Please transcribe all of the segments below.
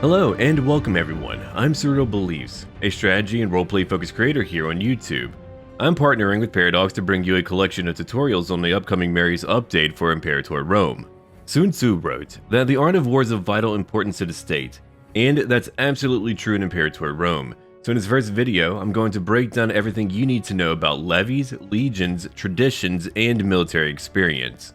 Hello and welcome everyone, I'm SurrealBeliefs, a strategy and roleplay focused creator here on YouTube. I'm partnering with Paradox to bring you a collection of tutorials on the upcoming Marius update for Imperator Rome. Sun Tzu wrote that the art of war is of vital importance to the state, and that's absolutely true in Imperator Rome. So in this first video, I'm going to break down everything you need to know about levies, legions, traditions, and military experience.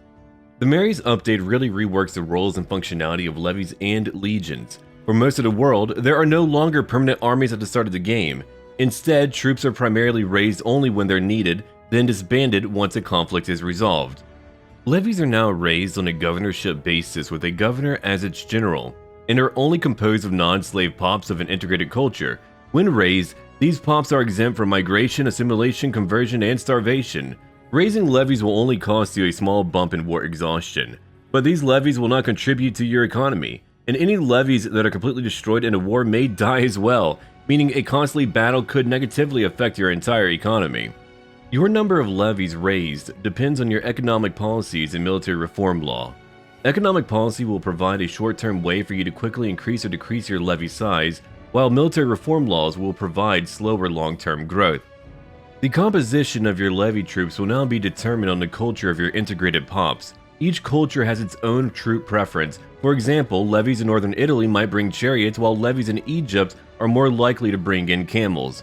The Marius update really reworks the roles and functionality of levies and legions. For most of the world, there are no longer permanent armies at the start of the game. Instead, troops are primarily raised only when they're needed, then disbanded once a conflict is resolved. Levies are now raised on a governorship basis with a governor as its general, and are only composed of non-slave pops of an integrated culture. When raised, these pops are exempt from migration, assimilation, conversion, and starvation. Raising levies will only cost you a small bump in war exhaustion, but these levies will not contribute to your economy, and any levies that are completely destroyed in a war may die as well, meaning a costly battle could negatively affect your entire economy. Your number of levies raised depends on your economic policies and military reform law. Economic policy will provide a short-term way for you to quickly increase or decrease your levy size, while military reform laws will provide slower long-term growth. The composition of your levy troops will now be determined on the culture of your integrated pops. Each culture has its own troop preference. For example, levies in northern Italy might bring chariots, while levies in Egypt are more likely to bring in camels.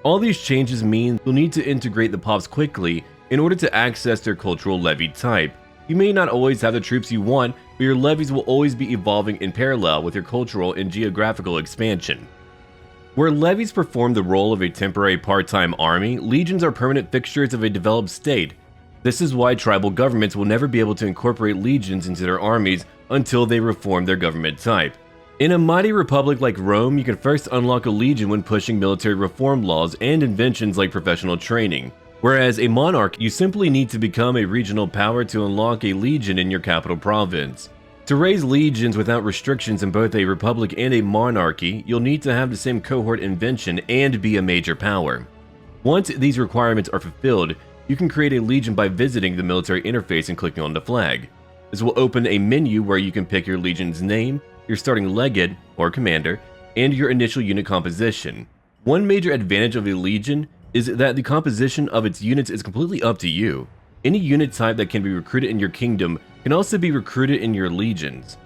All these changes mean you'll need to integrate the pops quickly in order to access their cultural levy type. You may not always have the troops you want, but your levies will always be evolving in parallel with your cultural and geographical expansion. Where levies perform the role of a temporary part-time army, legions are permanent fixtures of a developed state. This is why tribal governments will never be able to incorporate legions into their armies until they reform their government type. In a mighty republic like Rome, you can first unlock a legion when pushing military reform laws and inventions like professional training. Whereas a monarch, you simply need to become a regional power to unlock a legion in your capital province. To raise legions without restrictions in both a republic and a monarchy, you'll need to have the same cohort invention and be a major power. Once these requirements are fulfilled, you can create a legion by visiting the military interface and clicking on the flag. This will open a menu where you can pick your legion's name, your starting legate or commander, and your initial unit composition. One major advantage of a legion is that the composition of its units is completely up to you. Any unit type that can be recruited in your kingdom can also be recruited in your legions.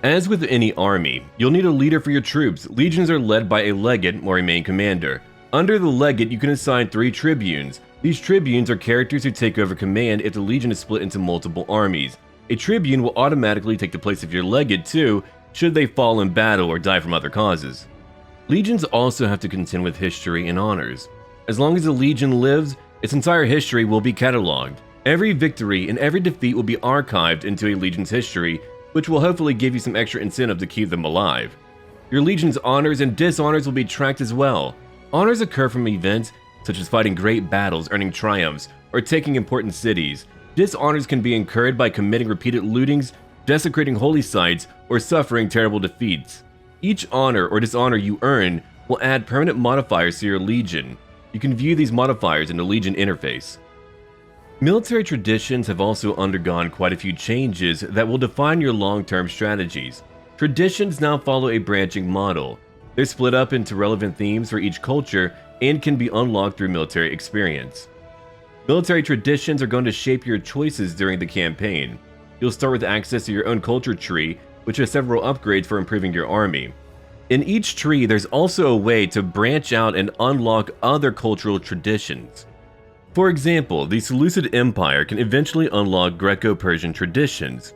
As with any army, you'll need a leader for your troops. Legions are led by a legate or a main commander. Under the legate, you can assign 3 tribunes. These tribunes are characters who take over command if the legion is split into multiple armies. A tribune will automatically take the place of your legate too, should they fall in battle or die from other causes. Legions also have to contend with history and honors. As long as a legion lives, its entire history will be cataloged. Every victory and every defeat will be archived into a legion's history, which will hopefully give you some extra incentive to keep them alive. Your legion's honors and dishonors will be tracked as well. Honors occur from events such as fighting great battles, earning triumphs, or taking important cities. Dishonors can be incurred by committing repeated lootings, desecrating holy sites, or suffering terrible defeats. Each honor or dishonor you earn will add permanent modifiers to your legion. You can view these modifiers in the legion interface. Military traditions have also undergone quite a few changes that will define your long-term strategies. Traditions now follow a branching model. They're split up into relevant themes for each culture and can be unlocked through military experience. Military traditions are going to shape your choices during the campaign. You'll start with access to your own culture tree, which has several upgrades for improving your army. In each tree, there's also a way to branch out and unlock other cultural traditions. For example, the Seleucid Empire can eventually unlock Greco-Persian traditions.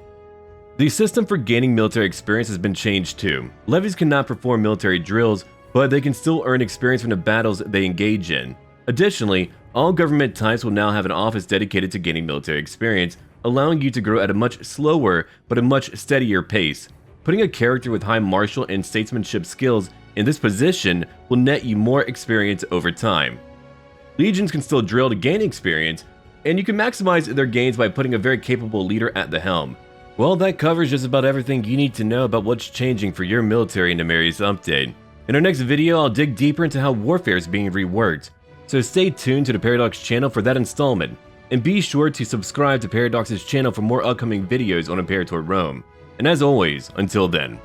The system for gaining military experience has been changed too. Levies cannot perform military drills, but they can still earn experience from the battles they engage in. Additionally, all government types will now have an office dedicated to gaining military experience, allowing you to grow at a much slower but a much steadier pace. Putting a character with high martial and statesmanship skills in this position will net you more experience over time. Legions can still drill to gain experience, and you can maximize their gains by putting a very capable leader at the helm. Well, that covers just about everything you need to know about what's changing for your military in the Marius update. In our next video, I'll dig deeper into how warfare is being reworked. So stay tuned to the Paradox channel for that installment, and be sure to subscribe to Paradox's channel for more upcoming videos on Imperator Rome. And as always, until then.